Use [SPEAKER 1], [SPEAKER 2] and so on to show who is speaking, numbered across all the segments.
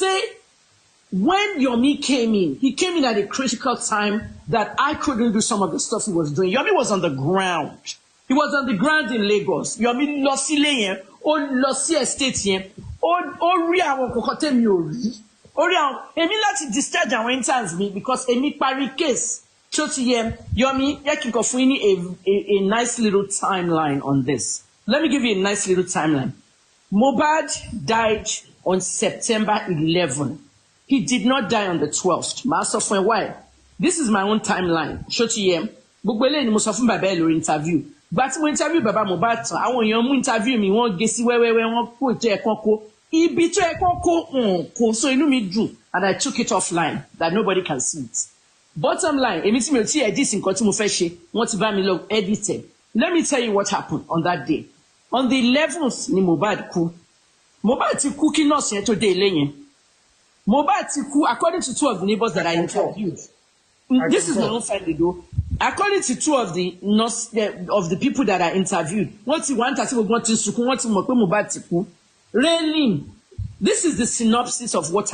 [SPEAKER 1] say when Yomi came in, he came in at a critical time that I couldn't do some of the stuff he was doing. Yomi was on the ground. He was on the ground in Lagos. Yomi lọ sí ilé yẹn, ó lọ sí estate yẹn, ó rí àwọn kọ̀ọ̀kan tẹ́mi ò rí. Ó rí àwọn èmi láti discharge àwọn interns mi because èmi parí case. So Yomi, yẹ kí n kọ fún yín ní a nice little timeline on this. Let me give you a nice little timeline. Mohbad died on September 11. He did not die on the 12th. Ma sọ fún ẹ why? This is my own timeline. Ṣó gbogbo eléyìí ni mo sọ fún bàbá ẹ lórí interview. Gba tí mo interview bàbá Mohbad tán, àwọn èèyàn mú interview mi, wọ́n gé sí wẹ́wẹ́wẹ́, wọ́n kó ètò ẹ̀kan kó. Ibi tó ẹ̀kan kó so inú mi dùn, and I took it offline that nobody can see it. Bottom line, èmi tí mi ò tí edit nǹkan tí mo fẹ́ ṣe, wọ́n ti bá mi lọ edited. Let me tell you what happened on that day. On the 11th ni Mohbad kú. Mohbad ti kú kí nurse yẹn tó dé ilé yẹn. Mohbad ti kú according to two of the neighbors that I interviewed. This is my own finding though. According to two of the people that I interviewed, wọ́n ti wá ń tà sí gbogbo wọn ti sunkún, wọ́n ti mọ̀ pé Mohbad ti kú. Really, this is the synopsis of what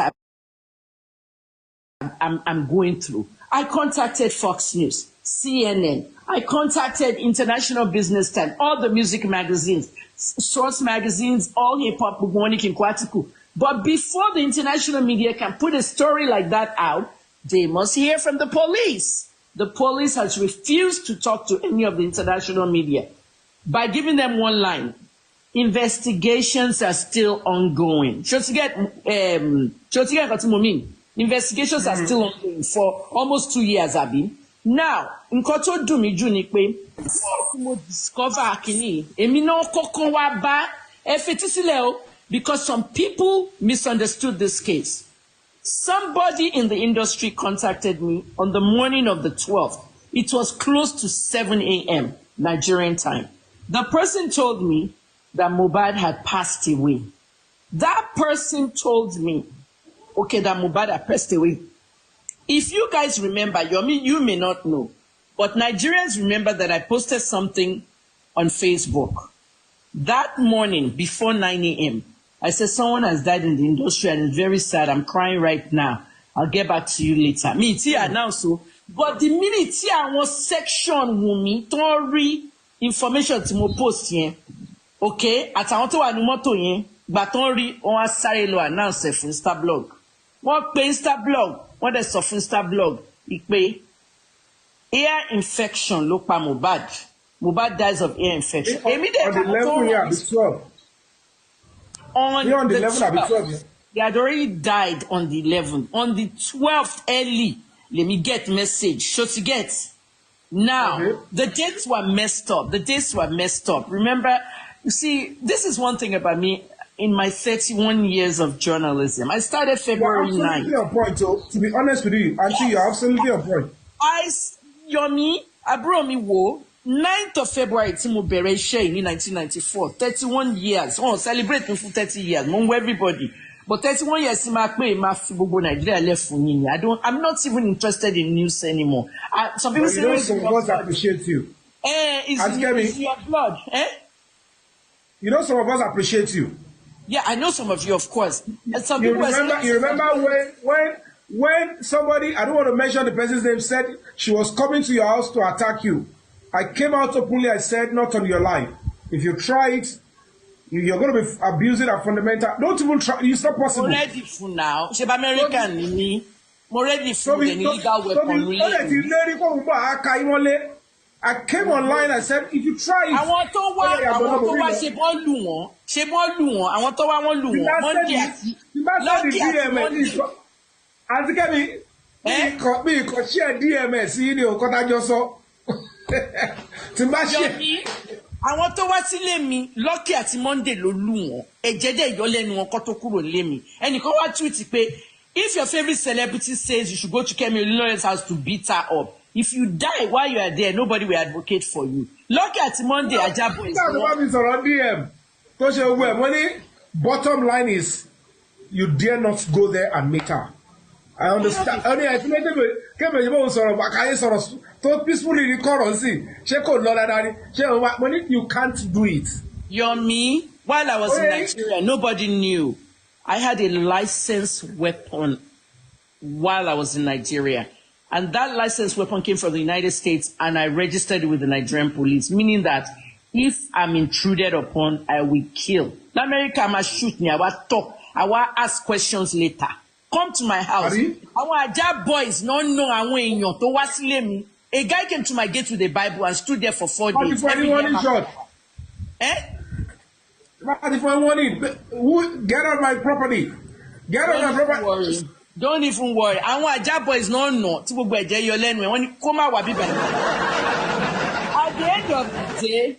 [SPEAKER 1] I'm going through. I contacted Fox News, CNN. I contacted International Business Time, all the music magazines, Source magazines, all hip-hop, but before the international media can put a story like that out, they must hear from the police. The police has refused to talk to any of the international media by giving them one line. Investigations are still ongoing. Investigations are still ongoing for almost 2 years, Abi. Now, nǹkan tó dùn mí jù ni pé mo discover akini, èmi náà kọ́kọ́ wá bá ẹ fetí sílẹ̀ o, because some people misunderstood this case. Somebody in the industry contacted me on the morning of the 12th. It was close to 7 a.m. Nigerian time. The person told me that Mohbad had passed away. That person told me, okay, that Mohbad had passed away. If you guys remember, Yomi, you may not know, but Nigerians remember that I posted something on Facebook. That morning, before 9 a.m., I said, someone has died in the industry and it's very sad. I'm crying right now. I'll get back to you later. Me, it's here now, so. But the minute here was section Wumi, don't read information to my post here. Okay? At I want to anumoto here, but don't read on a sorry lo announce for Instablog. What pay Instablog? What is of Instablog? Ikpe ear infection look pa Mohbad. Mohbad dies of ear infection.
[SPEAKER 2] On the level here, be 12.
[SPEAKER 1] On
[SPEAKER 2] the level, be 12.
[SPEAKER 1] They had already died on the 11th. On the 12th early, let me get message. So to get. Now, the dates were messed up. The dates were messed up. Remember, you see, this is one thing about me. In my 31 years of journalism, I started February 9th.
[SPEAKER 2] You're absolutely on point, so to be honest with you, Auntie, you're absolutely on point.
[SPEAKER 1] Yomi, abro mi wo, 9th of February, Timo Bereshe in 1994, 31 years. Oh, celebrate me for 30 years. Mon everybody. But 31 years, I'm not even interested in news anymore. Some people say,
[SPEAKER 2] some of us appreciate you.
[SPEAKER 1] It's your blood.
[SPEAKER 2] You know, some of us appreciate you.
[SPEAKER 1] Yeah, I know some of you, of course. And some
[SPEAKER 2] you
[SPEAKER 1] people
[SPEAKER 2] remember when somebody, I don't want to mention the person's name, said she was coming to your house to attack you. I came out openly, I said, not on your life. If you try it, you're going to be abusing our fundamental. Don't even try. It's not possible.
[SPEAKER 1] I'm ready for now. She's American, me. I'm ready for the illegal weapon.
[SPEAKER 2] I came online, I said, if you try it.
[SPEAKER 1] I want to watch. Ṣe bọ́ lù wọ́n. Ṣe bọ́ lù wọ́n. Àwọn tó wá wọ́n lù wọ́n. Monday àti Monday.
[SPEAKER 2] Àti kẹ́mi, mi kò share DMS yìí ni òkò tájọ sọ. Tí n bá share.
[SPEAKER 1] Àwọn tó wá sílé mi, Lucky àti Monday ló lù wọ́n. Ẹ̀jẹ̀ dẹ̀ yọ lẹ́nu wọn kó tó kúrò nílé mi. Ẹnìkan wá tweet pé, if your favorite celebrity says you should go to Kemi Olunloyo's house to beat her up, if you die while you are there, nobody will advocate for you. Lucky at Monday, Ajabo is
[SPEAKER 2] not. Bottom line is, you dare not go there and meet her. I understand. Only I think peacefully you can't do it.
[SPEAKER 1] Yomi, while I was in Nigeria, nobody knew. I had a licensed weapon while I was in Nigeria. And that licensed weapon came from the United States, and I registered it with the Nigerian police, meaning that if I'm intruded upon, I will kill. In America, I must shoot me. I will talk. I will ask questions later. Come to my house. Our Ajah boys don't know I want to wasile me. A guy came to my gate with a Bible and stood there for 4 days. Eh?
[SPEAKER 2] If I want it, get on my property. Get on my property.
[SPEAKER 1] Don't even worry. Àwọn Ajah boys no know. Tí gbogbo ẹ̀jẹ̀ yọ lẹ́nu ẹ̀ wọ́n ní kó má wà bíbá yìí. At the end of the day,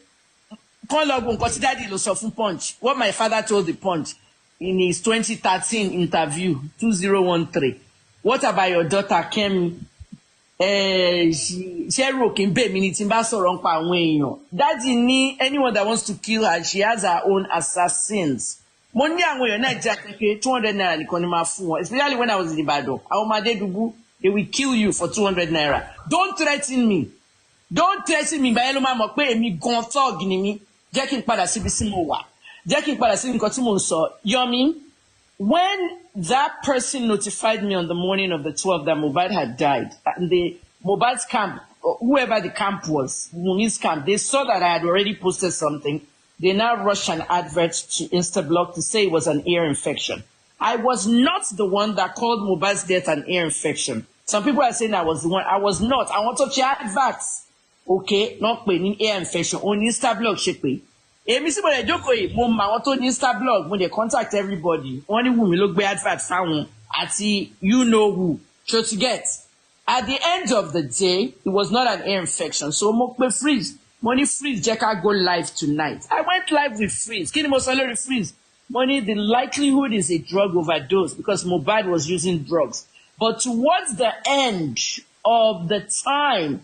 [SPEAKER 1] kán lọ gbọ́ nǹkan tí dáàdi ló sọ fún Punch. What my father told the Punch in his 2013 interview, 2013. What about your daughter Kemi? She rò kí n bẹ̀ mí ní tí n bá sọ̀rọ̀ nípa àwọn èèyàn. Daddy ní anyone that wants to kill her, she has her own assassins. Money and when you're 200 naira nìkan ni máa fún wọn, especially when I was in Ibadan. Àwọn ọmọdé dùbú, they will kill you for 200 naira. Don't threaten me. Don't threaten me. Báyẹ̀ ló máa mọ̀ pé èmi gan thug ni mí. Jẹ́ kí n padà síbi tí mo wà. Jẹ́ kí n padà sí nǹkan tí mo ń sọ. Yomi, when that person notified me on the morning of the 12th that Mohbad had died, and the Mohbad's camp, whoever the camp was, Muni's camp, they saw that I had already posted something. They now rushed an advert to Instablock to say it was an ear infection. I was not the one that called Mohbad's death an ear infection. Some people are saying I was the one. I was not. I want to check adverts. Okay, not paying ear infection. On Instablock, ṣe pé. Èmi sì bọ̀dẹ̀ jókòó yìí, mo mọ àwọn tó ní Instablock, when they contact everybody. Wọ́n ní Wùmí ló gbé advert fáwọn àti you know who. So to get. At the end of the day, it was not an ear infection. So mo pe freeze. Money Freeze, Jeka go live tonight. I went live with Freeze. Kini mo sọ lórí Freeze. Money, the likelihood is a drug overdose because Mohbad was using drugs. But towards the end of the time,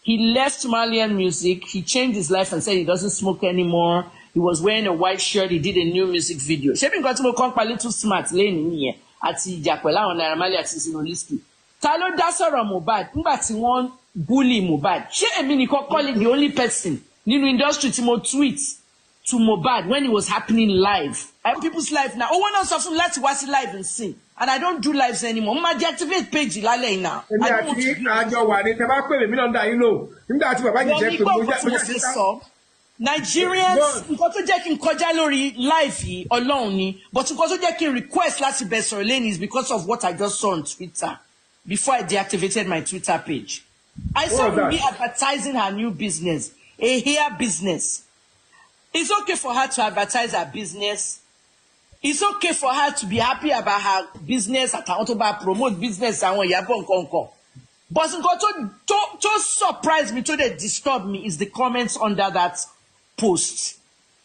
[SPEAKER 1] he left Malian music. He changed his life and said he doesn't smoke anymore. He was wearing a white shirt. He did a new music video. Ṣebí nǹkan tí mo kàn pa Little Smart lẹ́yìn nìyẹn àti ìjà pẹ̀lú àwọn Naira Marley àti Journalistic. Ta ló dá sọ̀rọ̀ Mohbad nígbà tí wọ́n bully Mohbad? Ṣé èmi nìkan call it the only person nínú industry tí mo tweet to Mohbad when it was happening live? And people's life now. Oh, one else often let's watch it live and sing. And I don't do lives anymore. Ma deactivate page lálẹ́ now. I don't want to do Nigerians, nǹkan tó jẹ́ kí n kọjá lórí live yìí Ọlọ́run ni, but nǹkan tó jẹ́ kí n request láti bẹ̀ sọ̀rọ̀ lẹ́yìn is because of what I just saw on Twitter before I deactivated my Twitter page. I saw her be advertising her new business, a hair business. It's okay for her to advertise her business. It's okay for her to be happy about her business, àtàwọn tó bá promote business àwọn ìyàbọ̀ nǹkan. But nǹkan tó surprise me, tó dey disturb me is the comments under that post.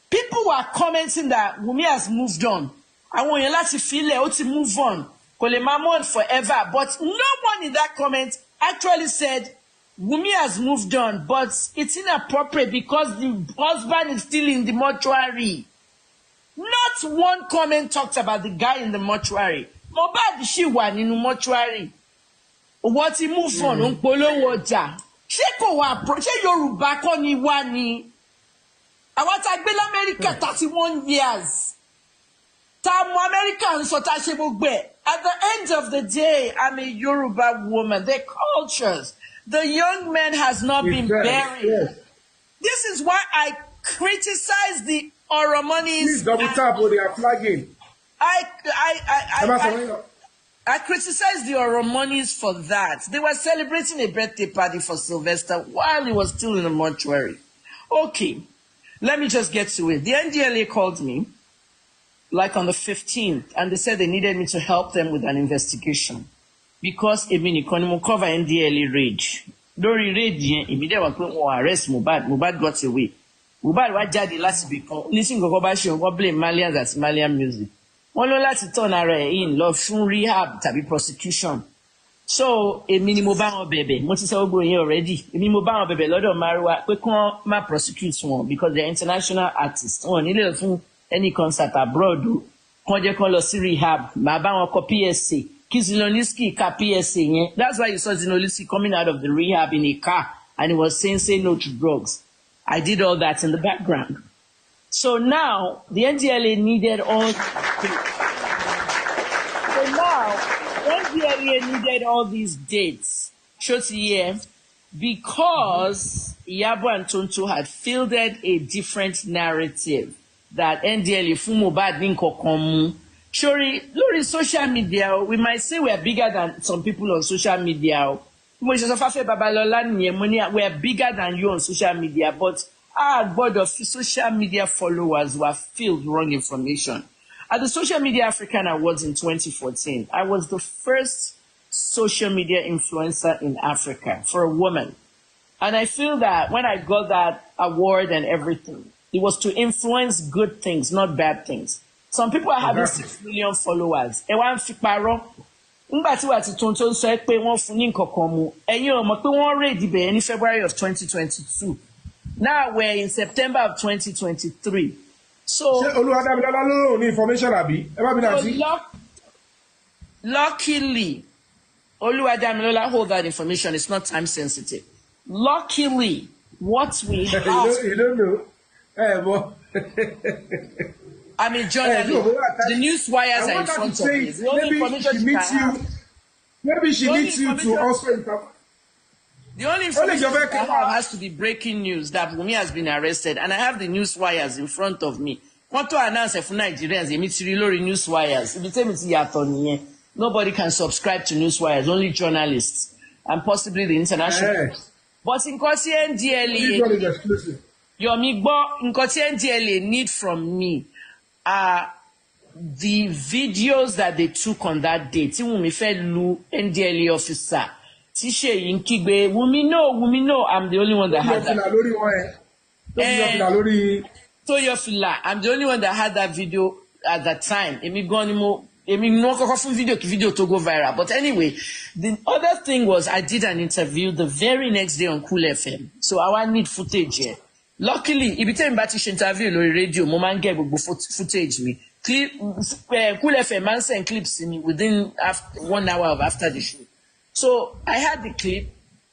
[SPEAKER 1] People were commenting that Wunmi has moved on. Àwọn èèyàn láti filẹ̀ ó ti move on. Kò lè máa move on forever. But no one in that comment actually said Wunmi has moved on, but it's inappropriate because the husband is still in the mortuary. Not one comment talked about the guy in the mortuary. Mohbad ṣì wà nínú mortuary. What he move on ń polówó ọjà. Ṣé kò wá ṣé Yorùbá kọ́ ni wá ni? Àwọn tá gbé l'Amẹ́ríkà 31 years. Tá mọ Amẹ́ríkà ń sọ tá ṣe gbogbo ẹ̀. At the end of the day, I'm a Yoruba woman. Their cultures. The young man has not been buried. Yes. This is why I criticize the Oromonies.
[SPEAKER 2] Please double tap or they are flagging.
[SPEAKER 1] I criticize the Oromonies for that. They were celebrating a birthday party for Sylvester while he was still in the mortuary. Okay, let me just get to it. The NDLA called me, like on the 15th, and they said they needed me to help them with an investigation. Because èmi nìkan ni mo cover NDLA raid. Lórí raid yẹn, èmi dẹ̀ wá pé wọ́n arrest Mohbad. Mohbad got away. Mohbad wá jáde láti ibì kan. Oníṣìí nǹkan bá ṣe wọ́n blame Malians àti Malian music. Wọ́n lọ láti turn ara ẹ̀ in lọ fún rehab tàbí prosecution. So èmi ni mo bá wọn bẹ̀bẹ̀. Mo ti sọ gbogbo yẹn already. Èmi ni mo bá wọn bẹ̀bẹ̀ lọ́dọ̀ Marwa pé kán má prosecute wọn because they're international artists. Wọn ò nílò fún any concert abroad o. Kán jẹ́ kán lọ sí rehab. Màá bá wọn kọ PSA. Kí Journalistic ka PSA yẹn. That's why you saw Journalistic coming out of the rehab in a car and he was saying say no to drugs. I did all that in the background. So now the NDLA needed all Now, NDLEA needed all these dates, because Iyabo and Tonto had fielded a different narrative that NDLEA Fumo Bad Ninkokomu. Surely, lórí social media, we might say we are bigger than some people on social media. We are bigger than you on social media, but our board of social media followers were filled wrong information. At the Social Media African Awards in 2014, I was the first social media influencer in Africa for a woman. And I feel that when I got that award and everything, it was to influence good things, not bad things. Some people are having 6 million followers. In February of 2022. Now we're in September of 2023. So luckily, Oluwadamilola hold that information. It's not time sensitive. Luckily, what we have.
[SPEAKER 2] You don't know.
[SPEAKER 1] I'm a journalist. The news wires are in front of me.
[SPEAKER 2] Maybe she needs you to also.
[SPEAKER 1] The only information I have has to be breaking news that Wunmi has been arrested, and I have the news wires in front of me. Want to announce for Nigerians, news wires. Nobody can subscribe to news wires, only journalists, and possibly the international.
[SPEAKER 2] Yes.
[SPEAKER 1] But in NDLEA, Yomi, in NDLEA need from me are the videos that they took on that day. Wunmi Fabiyi, NDLEA officer. Wunmi know, I'm the only one that had that. Toyofila, I'm the only one that had that video at that time. Video to go viral. But anyway, the other thing was I did an interview the very next day on Cool FM. So I need footage here. Luckily, if you tell me about this interview on radio, I get footage me. Cool FM man send clips in me within 1 hour of after the show. So I had the clip.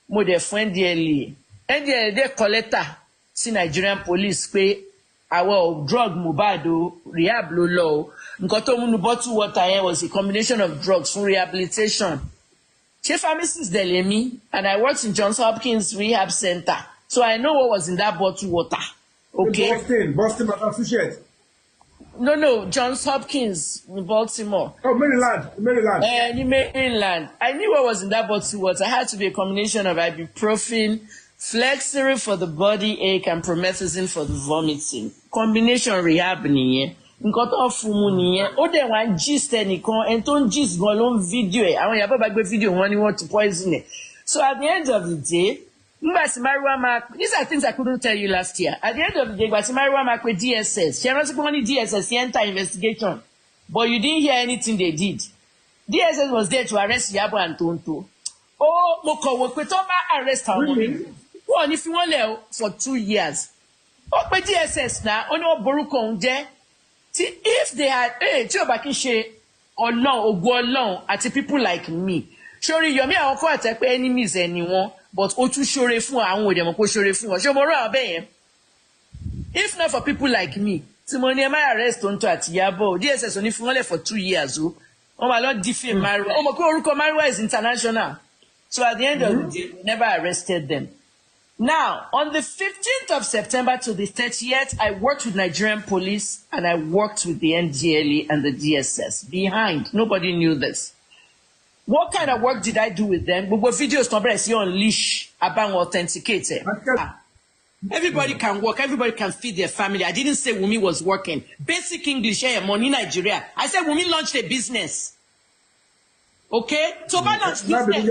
[SPEAKER 1] Mo de friend NDLEA de collector si Nigerian police pay our drug Mubado rehab low. Nkoto munu bottle water here was a combination of drugs for rehabilitation. Chief pharmacist Delemi, and I worked in Johns Hopkins Rehab Center. So I know what was in that bottle water. Okay.
[SPEAKER 2] Boston, Massachusetts.
[SPEAKER 1] No, Johns Hopkins in Baltimore.
[SPEAKER 2] Oh, Maryland.
[SPEAKER 1] In Maryland. I knew what was in that bottle water. I had to be a combination of ibuprofen, Flexeril for the body ache, and promethazine for the vomiting. Combination rehab niye. Nǹkan tó fumu niye. Ó dẹ̀ wá gist ẹnìkan, ẹni tó ń gist gan ló ń video ẹ̀. Àwọn ìyàbọ̀ bá gbé video wọn ni wọ́n ti poison ẹ̀. So at the end of the day, these are things I couldn't tell you last year. At the end of the day, DSS. She announced only DSS enter investigation, but you didn't hear anything they did. DSS was there to arrest Iyabo and Tonto. Oh, Moko, we arrest her. One if you want for 2 years. Oh, but DSS now, only Boruko unje. If they had or no, or go along at people like me. Surely Yomi àwọn kò àtẹ pé enemies anyone, but ó tún ṣoore fún àwọn òde mọ̀ kó ṣoore fún wọn. Ṣé mo rò àbẹ́ yẹn? If not for people like me, tí mo ní ẹ máa arrest Tonto àti Iyabo, DSS ò ní fún wọn lẹ̀ for 2 years o. Wọ́n máa lọ defame Mariwa. Ó mọ̀ pé orúkọ Mariwa is international. So at the end of the day, we never arrested them. Now, on the 15th of September to the 30th, I worked with Nigerian police and I worked with the NDLEA and the DSS. Behind, nobody knew this. What kind of work did I do with them? But videos on leash about authenticate. Everybody can work. Everybody can feed their family. I didn't say Wunmi was working. Basic English here, money Nigeria. I said Wunmi launched a business. Okay? So by launched business.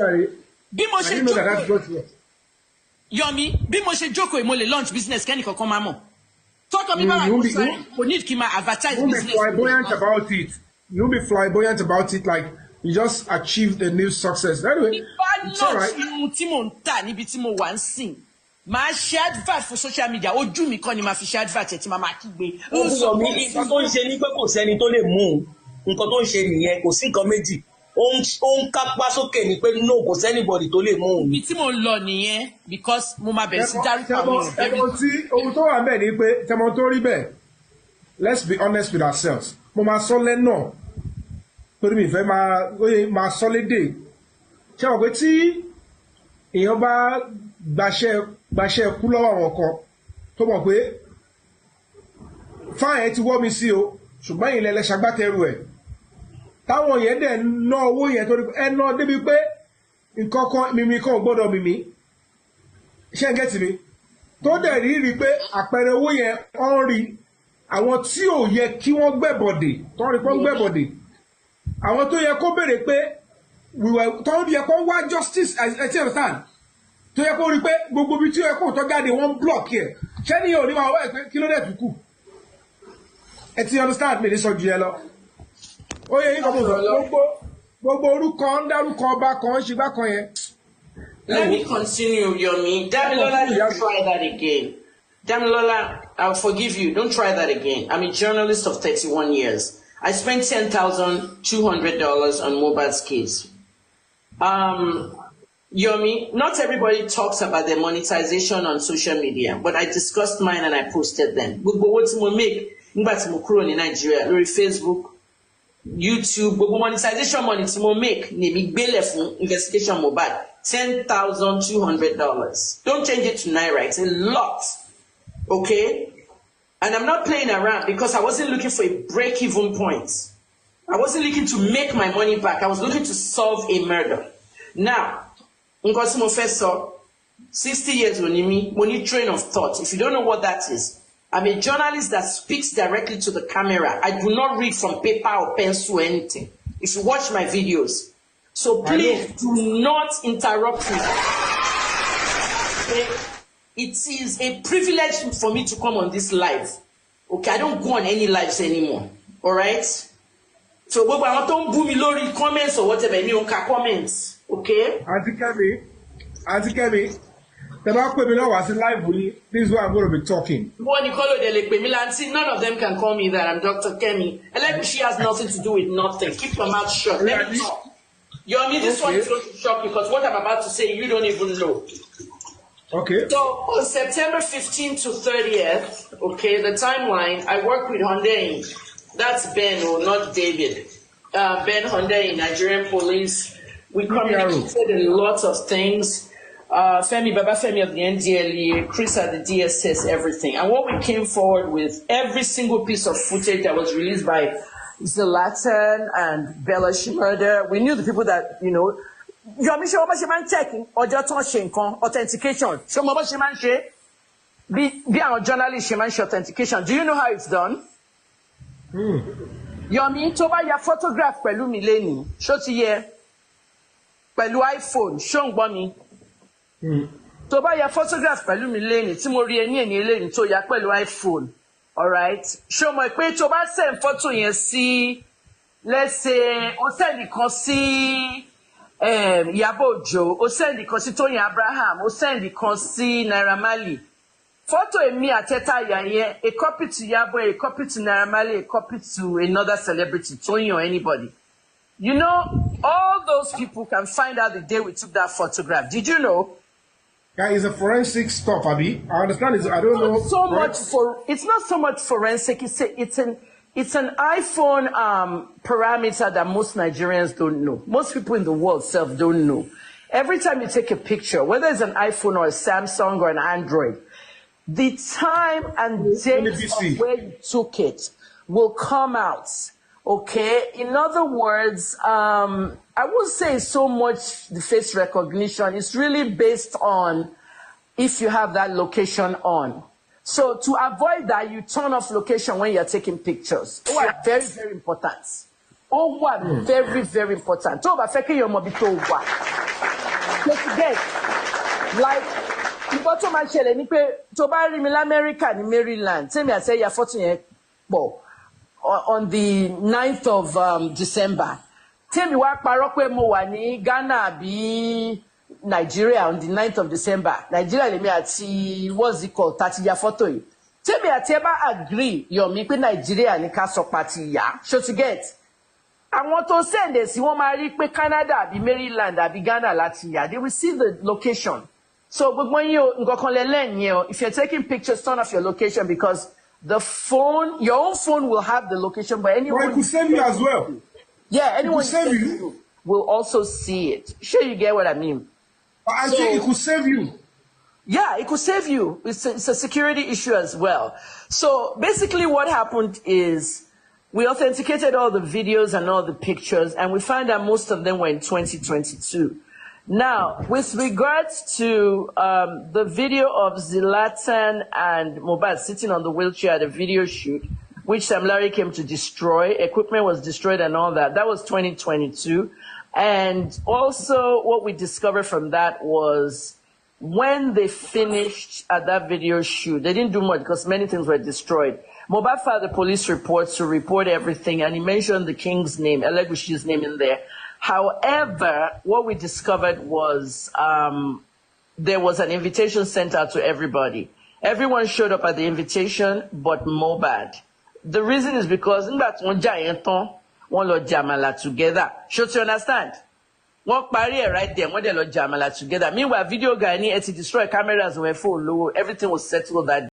[SPEAKER 1] Yomi, bí mo ṣe jókòó mo lè launch business kẹ́ni kankan máa mọ̀. Talk to me about we need to advertise business.
[SPEAKER 2] You'll be flamboyant about it like you just achieved a new success. Anyway, it's all right.
[SPEAKER 1] Máa ṣe advert for social media. Ojú mi kọ́ ni máa fi ṣe advert ẹ̀ tí máa kígbe.
[SPEAKER 3] Nǹkan tó ń ṣe ní pé kò sẹ́ni tó lè mú un. Nǹkan tó ń ṣe nìyẹn, kò sí nǹkan méjì. Ó ń kápá sókè ni pé no kò sẹ́nibọ̀dì tó lè mú un.
[SPEAKER 1] Ibi tí mo lọ nìyẹn because mo máa bẹ̀rẹ̀ sí dárúkọ àwọn èèyàn.
[SPEAKER 2] Ohun tó wà bẹ́ẹ̀ ni pé tẹmọ tó rí bẹ́ẹ̀, let's be honest with ourselves. Mo máa sọ lẹ́nà pé torí mi fẹ́ máa sọ́lédè ṣé wọ́n pé tí èèyàn bá gbaṣẹ́ kú lọ́wọ́ àwọn kan tó mọ̀ pé fáyẹn ti wọ́ mi sí o ṣùgbọ́n ìyìn lẹ́lẹ́ ṣagbátẹrù ẹ̀ táwọn yẹn dẹ̀ ná owó yẹn torí ẹ ná débi pé nǹkan kan mímí kan ò gbọ́dọ̀ mímí ṣé ń gẹ́tì mi tó dẹ̀ rí pé àpẹẹrẹ owó yẹn ọ́n rí àwọn tí ò yẹ kí wọ́n gbẹ̀bọ̀dè tó rí pé wọ́n gbẹ̀bọ̀dè àwọn tó yẹ kó béèrè pé tó yẹ kó wá justice ẹ ti understand tó yẹ kó rí pé gbogbo ibi tí ó yẹ kó tó jáde wọ́n block yẹ ṣé ní òní máa wá ẹ pé kí ló dẹ̀ tún kù ẹ ti understand mi ní sọ ju ẹ lọ ó yẹ yín kan mo sọ gbogbo orúkọ ń dárúkọ ọba kan ń ṣe gbá kan yẹn.
[SPEAKER 1] Let me continue, Yomi. Damilola, don't try that again. Damilola, I'll forgive you. Don't try that again. I'm a journalist of 31 years. I spent $10,200 on Mohbad's case. Yomi, not everybody talks about their monetization on social media, but I discussed mine and I posted them. Gbogbo owó tí mo make nígbà tí mo kúrò ní Nigeria lórí Facebook, YouTube, gbogbo monetization money tí mo make ni mi gbélé fún investigation Mohbad. $10,200. Don't change it to Naira. It's a lot. Okay? And I'm not playing around because I wasn't looking for a break-even point. I wasn't looking to make my money back. I was looking to solve a murder. Now, Nkosimo Feso, 60 years money train of thought. If you don't know what that is, I'm a journalist that speaks directly to the camera. I do not read from paper or pencil or anything. If you watch my videos, so please do not interrupt me. Okay? It is a privilege for me to come on this live. Okay, I don't go on any lives anymore. All right? So, I don't boo me lori comments or whatever. Me on comments. Okay?
[SPEAKER 2] Auntie Kemi, the back with me now was live. This is what I'm going to be talking.
[SPEAKER 1] None of them can call me that. I'm Dr. Kemi. And she has nothing to do with nothing. Keep your mouth shut. Let me talk. Yomi, this one is going to shock because what I'm about to say, you don't even know.
[SPEAKER 2] Okay.
[SPEAKER 1] So on September 15th to 30th, okay, the timeline, I work with Hyundai. That's Ben, or not David. Ben Hyundai, Nigerian police. We communicated a lot of things. Femi, Baba Femi of the NDLE, Chris at the DSS, everything. And what we came forward with, every single piece of footage that was released by Zlatan and Bella Shmurda, we knew the people that, you know, Yomi Fabiyi checking or just authentication. Be our journalist authentication. Do you know how it's done? Yomi, tó bá ya photograph pẹ̀lú mi lẹ́ni, ṣó ti yẹ pẹ̀lú iPhone, ṣó ń gbọ́ mi. Tó bá ya photograph pẹ̀lú mi lẹ́ni, tí mo rí ẹni lẹ́ni tó ya pẹ̀lú iPhone. All right. Show my page to send photo yẹn sí, let's say, o send nìkan sí Ìyábọ̀ Òjó, o send nìkan sí Tóyìn Abraham, o send nìkan sí Naira Marley. Photo èmi àtẹ́tà yà yẹn, a copy to Ìyábọ̀, a copy to Naira Marley, a copy to another celebrity, Tóyìn or anybody. You know, all those people can find out the day we took that photograph. Did you know?
[SPEAKER 2] Yeah, it's a forensic stuff, Abi. I understand. I don't know.
[SPEAKER 1] It's not so much forensic. It's an iPhone parameter that most Nigerians don't know. Most people in the world don't know. Every time you take a picture, whether it's an iPhone or a Samsung or an Android, the time and date of where you took it will come out. Okay. In other words, I won't say so much the face recognition. It's really based on if you have that location on. So to avoid that, you turn off location when you're taking pictures. Oh, very, very important. Oh, what very, very important. So, like, the bottom actually, to buy in America, in Maryland, tell me, I say, you're 14 on the 9th of December. Tell me what parokwe mo wà ní Ghana bí Nigeria on the 9th of December. Nigeria lèmi àti what's it called? Tati ya photo yìí. Tell me àti ẹ bá agree Yomi pé Nigeria ní ká sọ party ya. Ṣó ti get? Àwọn tó send ẹ̀ sí wọ́n máa rí pé Canada àbí Maryland àbí Ghana láti yà. They will see the location. So gbogbo yín o nǹkan kan lẹ lẹ́yìn yẹn o. If you're taking pictures, turn off your location because the phone, your own phone will have the location, but anyone.
[SPEAKER 2] Well, it could save you as well.
[SPEAKER 1] Yeah, anyone
[SPEAKER 2] save
[SPEAKER 1] send
[SPEAKER 2] you.
[SPEAKER 1] you will also see it. Sure, you get what I mean?
[SPEAKER 2] I think it could save you.
[SPEAKER 1] Yeah, it could save you. It's a security issue as well. So basically what happened is we authenticated all the videos and all the pictures, and we found that most of them were in 2022. Now, with regards to the video of Zlatan and Mohbad sitting on the wheelchair at a video shoot, which Sam Larry came to destroy, equipment was destroyed and all that, that was 2022. And also what we discovered from that was when they finished at that video shoot, they didn't do much because many things were destroyed. Mohbad filed a police report to report everything, and he mentioned the king's name, Elegush's name in there. However, what we discovered was there was an invitation sent out to everybody. Everyone showed up at the invitation, but Mohbad. The reason is because one lo jamala together. Should you understand? One barrier right there, when they lo jamala together. Meanwhile, video guy ni destroy cameras were full, everything was settled that